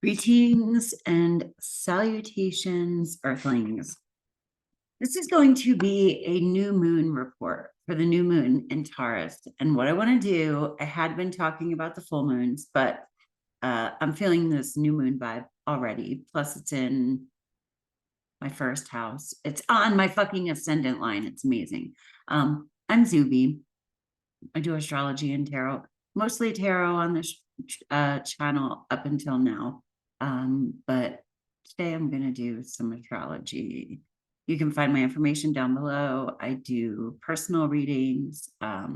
Greetings and salutations, Earthlings. This is going to be a new moon report for the new moon in Taurus. And what I want to do, I had been talking about the full moons, but I'm feeling this new moon vibe already. Plus, it's in my first house. It's on my fucking ascendant line. It's amazing. I'm Zube. I do astrology and tarot, mostly tarot on this channel up until now. But today I'm going to do some astrology. You can find my information down below. I do personal readings. I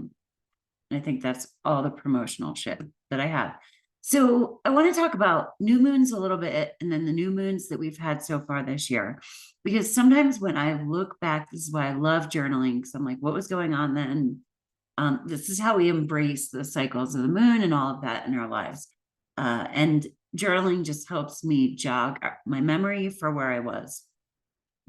think that's all the promotional shit that I have. So I want to talk about new moons a little bit and then the new moons that we've had so far this year. Because sometimes when I look back, this is why I love journaling. Because I'm like, what was going on then? This is how we embrace the cycles of the moon and all of that in our lives. And journaling just helps me jog my memory for where I was.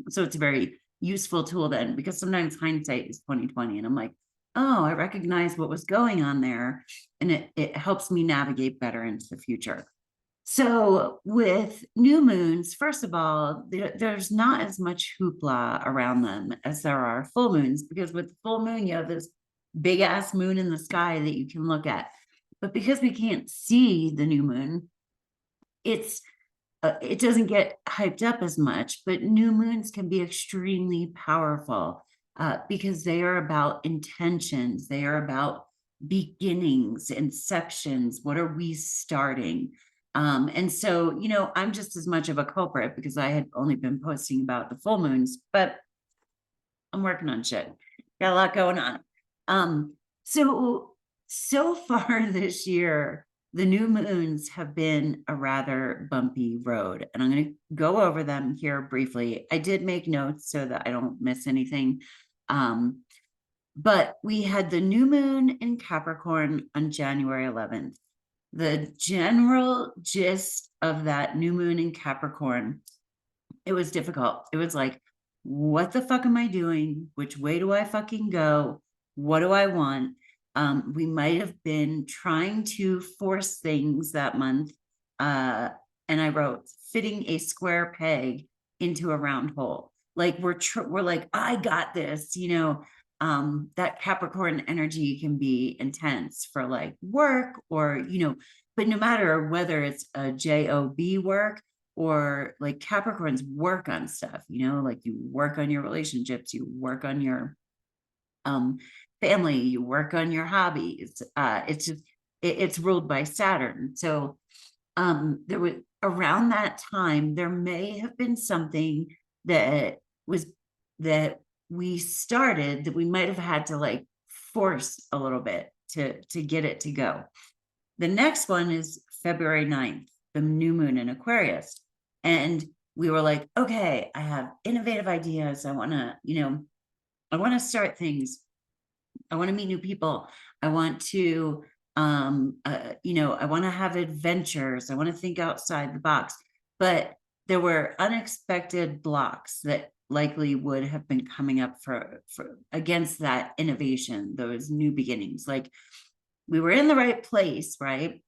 So it's a very useful tool then, because sometimes hindsight is 2020 and I'm like, oh, I recognize what was going on there. And it helps me navigate better into the future. So with new moons, first of all, there's not as much hoopla around them as there are full moons, because with the full moon, you have this big ass moon in the sky that you can look at. But because we can't see the new moon, it doesn't get hyped up as much. But new moons can be extremely powerful because they are about intentions. They are about beginnings, inceptions. What are we starting? And so, I'm just as much of a culprit because I had only been posting about the full moons, but I'm working on shit. Got a lot going on. So far this year, the new moons have been a rather bumpy road, and I'm going to go over them here briefly. I did make notes so that I don't miss anything. But we had the new moon in Capricorn on January 11th. The general gist of that new moon in Capricorn, it was difficult. It was like, what the fuck am I doing? Which way do I fucking go? What do I want? We might have been trying to force things that month. And I wrote fitting a square peg into a round hole. Like we're like, I got this, that Capricorn energy can be intense for like work or, but no matter whether it's a job work or like Capricorns work on stuff, like you work on your relationships, you work on your family, you work on your hobbies. It's just it's ruled by Saturn. So there was around that time there may have been something that we started that we might have had to like force a little bit to get it to go. The next one is February 9th, the new moon in Aquarius. And we were like, okay, I have innovative ideas. I want to start things. I want to meet new people. I want to, I want to have adventures. I want to think outside the box. But there were unexpected blocks that likely would have been coming up for against that innovation, those new beginnings. Like we were in the right place, right?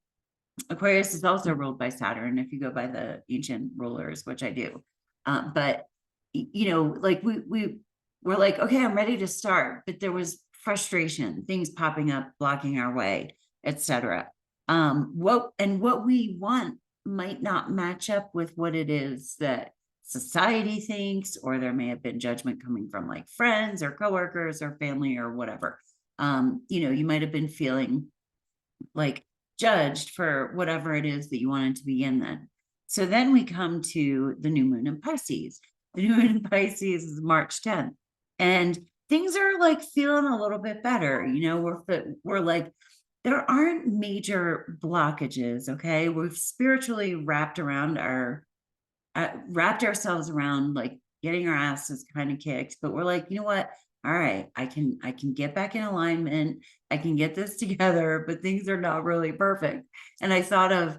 Aquarius is also ruled by Saturn if you go by the ancient rulers, which I do. But like we were like, okay, I'm ready to start, but there was frustration, things popping up, blocking our way, etc. What we want might not match up with what it is that society thinks, or there may have been judgment coming from like friends or coworkers or family or whatever. You might have been feeling like judged for whatever it is that you wanted to begin then. So then we come to the new moon in Pisces. The new moon in Pisces is March 10th. And things are like feeling a little bit better. We're like, there aren't major blockages. Okay. We've spiritually wrapped ourselves around like getting our asses kind of kicked, but we're like, you know what? All right, I can get back in alignment. I can get this together, but things are not really perfect. And I thought of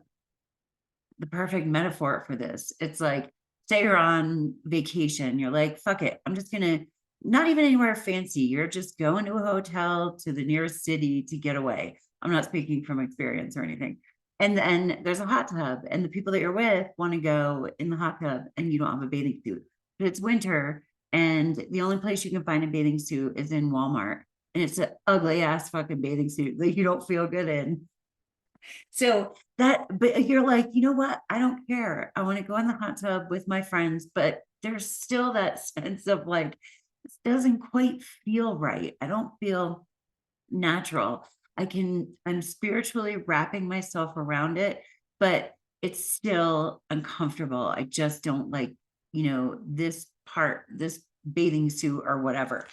the perfect metaphor for this. It's like, say you're on vacation, you're like, fuck it. I'm just going to not even anywhere fancy. You're just going to a hotel to the nearest city to get away. I'm not speaking from experience or anything. And then there's a hot tub, and the people that you're with want to go in the hot tub, and you don't have a bathing suit. But it's winter, and the only place you can find a bathing suit is in Walmart. And it's an ugly ass fucking bathing suit that you don't feel good in. So that, but you're like, you know what? I don't care. I want to go in the hot tub with my friends, but there's still that sense of like, this doesn't quite feel right. I don't feel natural. I'm spiritually wrapping myself around it, but it's still uncomfortable. I just don't like, this part, this bathing suit or whatever.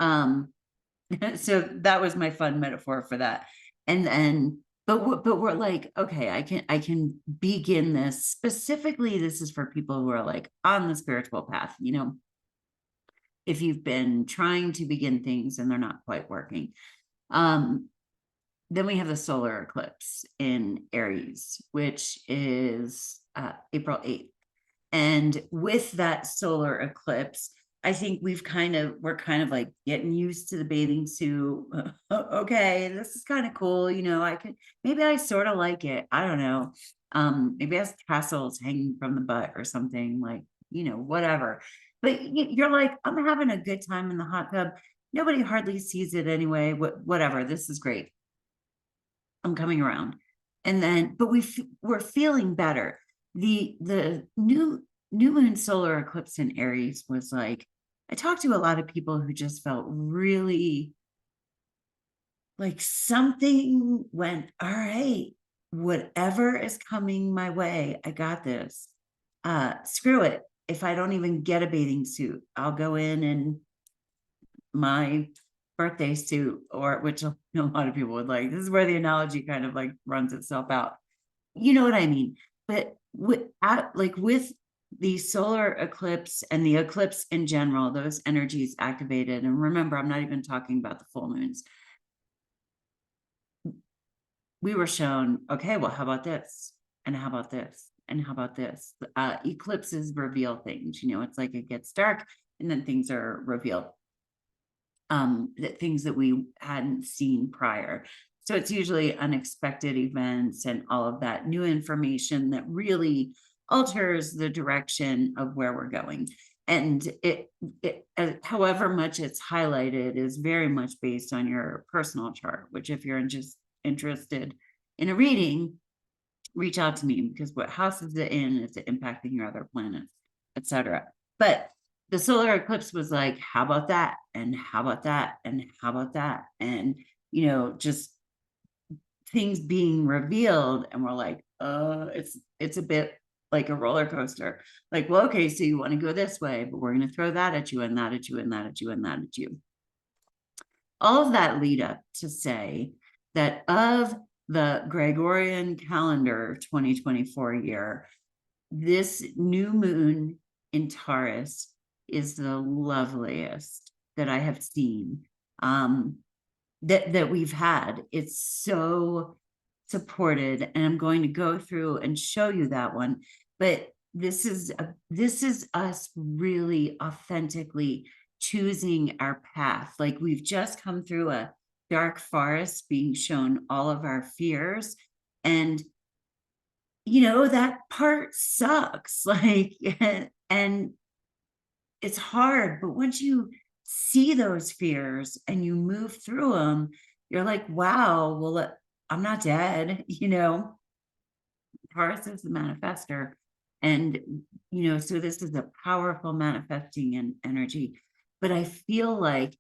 So that was my fun metaphor for that. And then, but we're like, okay, I can begin this. Specifically, this is for people who are like on the spiritual path, if you've been trying to begin things and they're not quite working. Then we have the solar eclipse in Aries, which is April 8th. And with that solar eclipse, I think we're kind of like getting used to the bathing suit. Okay, this is kind of cool. Maybe I sort of like it. I don't know. Maybe it has tassels hanging from the butt or something, like, whatever. But you're like, I'm having a good time in the hot tub. Nobody hardly sees it anyway. Whatever. This is great. I'm coming around. And then, but we're feeling better. The new moon solar eclipse in Aries was like, I talked to a lot of people who just felt really like something went, all right, whatever is coming my way, I got this. Screw it. If I don't even get a bathing suit, I'll go in my birthday suit, or which a lot of people would like. This is where the analogy kind of like runs itself out. You know what I mean? But with the solar eclipse and the eclipse in general, those energies activated. And remember, I'm not even talking about the full moons. We were shown, okay, well, how about this? And how about this? And how about this? Eclipses reveal things. It's like it gets dark and then things are revealed. Things that we hadn't seen prior. So it's usually unexpected events and all of that new information that really alters the direction of where we're going. And it however much it's highlighted is very much based on your personal chart, which if you're just interested in a reading, reach out to me, because what house is it in? Is it impacting your other planets, etc. But the solar eclipse was like, how about that? And how about that? And how about that? And, just things being revealed. And we're like, it's a bit like a roller coaster. Like, well, okay, so you want to go this way, but we're going to throw that at you and that at you and that at you and that at you. All of that lead up to say that of the Gregorian calendar 2024 year, this new moon in Taurus is the loveliest that I have seen, that we've had. It's so supported, and I'm going to go through and show you that one. But this is us really authentically choosing our path. Like, we've just come through a dark forest, being shown all of our fears, and that part sucks. Like, and it's hard, but once you see those fears and you move through them, you're like, wow, well, I'm not dead. Taurus is the manifester. And, so this is a powerful manifesting energy. But I feel like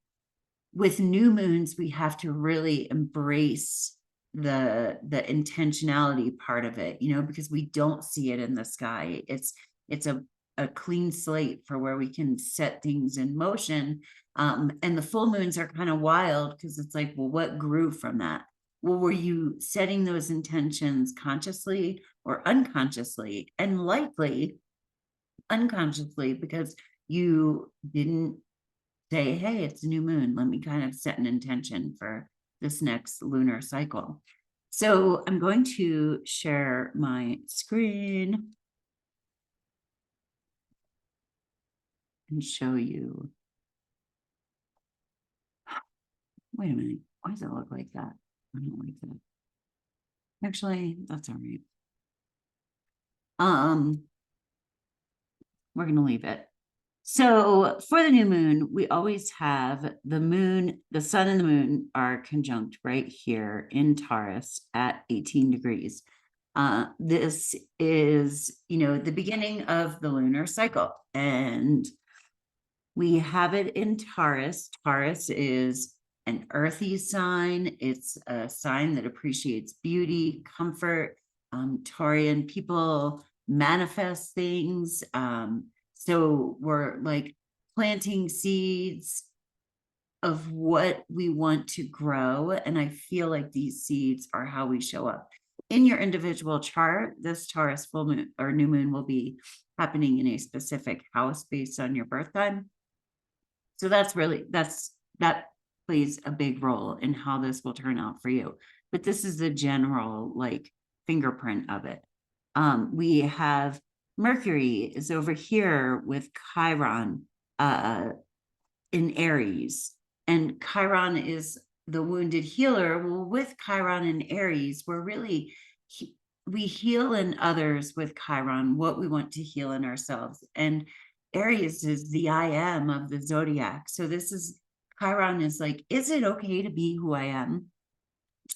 with new moons, we have to really embrace the intentionality part of it, because we don't see it in the sky. It's a clean slate for where we can set things in motion. And the full moons are kind of wild, because it's like, well, what grew from that? Well, were you setting those intentions consciously or unconsciously? And likely unconsciously, because you didn't say, hey, it's a new moon. Let me kind of set an intention for this next lunar cycle. So I'm going to share my screen and show you. Wait a minute. Why does it look like that? I don't like that. Actually, that's all right. We're going to leave it. So for the new moon, we always have the moon, the sun and the moon are conjunct right here in Taurus at 18 degrees. This is, the beginning of the lunar cycle, and we have it in Taurus. Taurus is an earthy sign. It's a sign that appreciates beauty, comfort. Taurian people manifest things. So we're like planting seeds of what we want to grow. And I feel like these seeds are how we show up. In your individual chart, this Taurus full moon or new moon will be happening in a specific house based on your birth time. So that plays a big role in how this will turn out for you. But this is the general like fingerprint of it. We have Mercury is over here with Chiron in Aries, and Chiron is the wounded healer. Well, with Chiron in Aries, we heal in others with Chiron what we want to heal in ourselves. And Aries is the I am of the zodiac. So Chiron is like, is it okay to be who I am?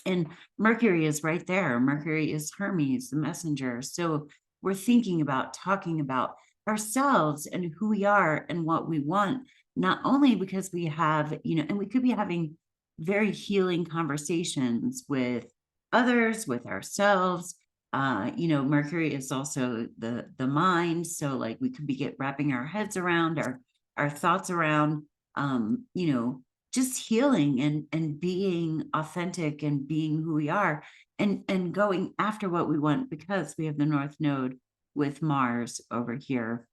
And Mercury is right there. Mercury is Hermes, the messenger. So we're thinking about talking about ourselves and who we are and what we want, not only because we have, and we could be having very healing conversations with others, with ourselves. Mercury is also the mind. So like we could be wrapping our heads around our thoughts around, just healing and being authentic and being who we are and going after what we want, because we have the North Node with Mars over here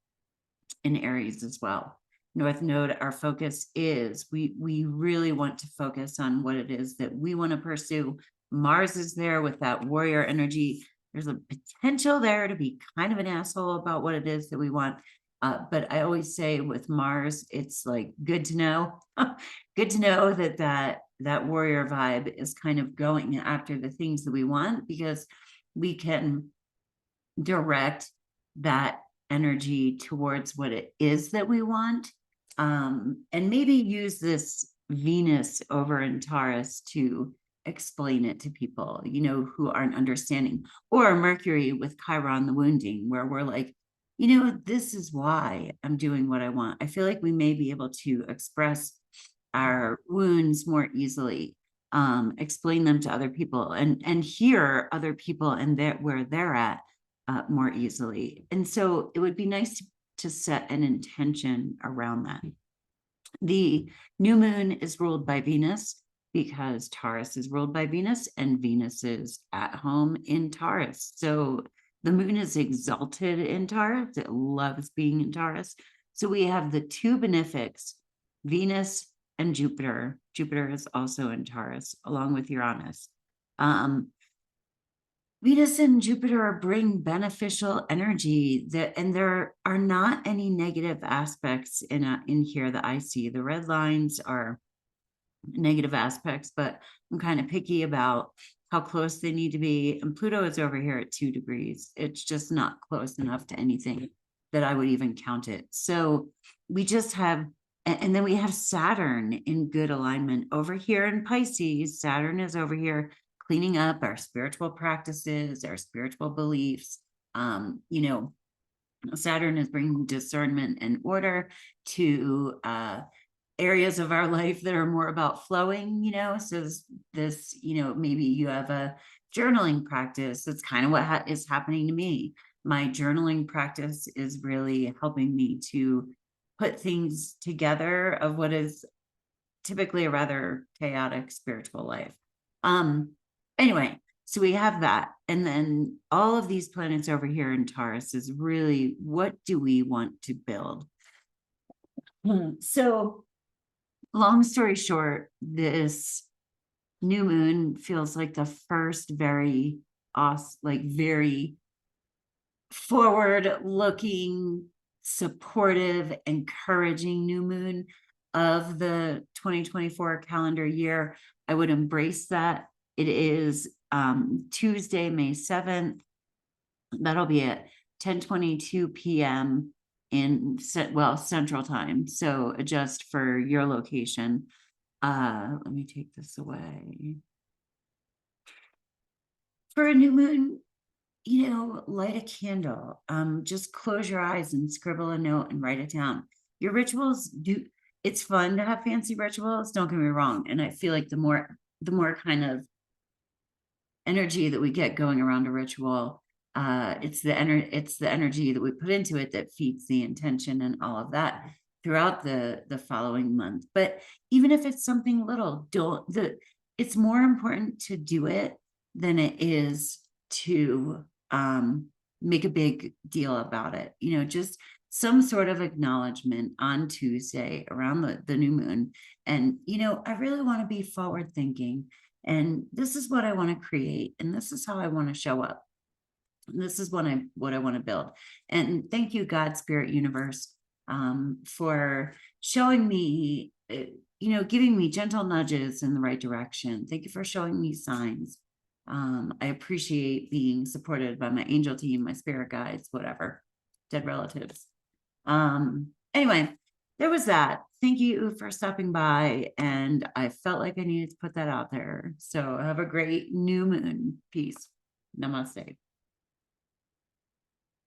in Aries as well. North Node, our focus is, we really want to focus on what it is that we want to pursue. Mars is there with that warrior energy. There's a potential there to be kind of an asshole about what it is that we want. But I always say with Mars, it's like good to know, good to know that warrior vibe is kind of going after the things that we want, because we can direct that energy towards what it is that we want. And maybe use this Venus over in Taurus to explain it to people, who aren't understanding, or Mercury with Chiron, the wounding, where we're like, this is why I'm doing what I want. I feel like we may be able to express our wounds more easily, explain them to other people and hear other people and where they're at more easily. And so it would be nice to set an intention around that. The new moon is ruled by Venus, because Taurus is ruled by Venus and Venus is at home in Taurus. So the moon is exalted in Taurus. It loves being in Taurus. So we have the two benefics, Venus and Jupiter. Jupiter is also in Taurus, along with Uranus. Venus and Jupiter bring beneficial energy and there are not any negative aspects in here that I see. The red lines are negative aspects, but I'm kind of picky about how close they need to be. And Pluto is over here at 2 degrees. It's just not close enough to anything that I would even count it. So we just have, and then we have Saturn in good alignment over here in Pisces. Saturn is over here cleaning up our spiritual practices, our spiritual beliefs. Saturn is bringing discernment and order to areas of our life that are more about flowing, so this, maybe you have a journaling practice. That's kind of what is happening to me. My journaling practice is really helping me to put things together of what is typically a rather chaotic spiritual life. Anyway, so we have that. And then all of these planets over here in Taurus is really, what do we want to build? So long story short, this new moon feels like the first very forward looking, supportive, encouraging new moon of the 2024 calendar year. I would embrace that. It is Tuesday, May 7th. That'll be at 10:22 p.m. in Central Time. So adjust for your location. Let me take this away. For a new moon, light a candle. Just close your eyes and scribble a note and write it down. Your rituals it's fun to have fancy rituals, don't get me wrong. And I feel like the more kind of energy that we get going around a ritual, it's the energy that we put into it that feeds the intention and all of that throughout the following month. But even if it's something little, it's more important to do it than it is to make a big deal about it. Just some sort of acknowledgement on Tuesday around the new moon. And, I really want to be forward thinking. And this is what I want to create. And this is how I want to show up. And this is what I want to build. And thank you, God, Spirit, Universe, for showing me, giving me gentle nudges in the right direction. Thank you for showing me signs. I appreciate being supported by my angel team, my spirit guides, whatever, dead relatives. Anyway, there was that. Thank you for stopping by. And I felt like I needed to put that out there. So have a great new moon. Peace. Namaste.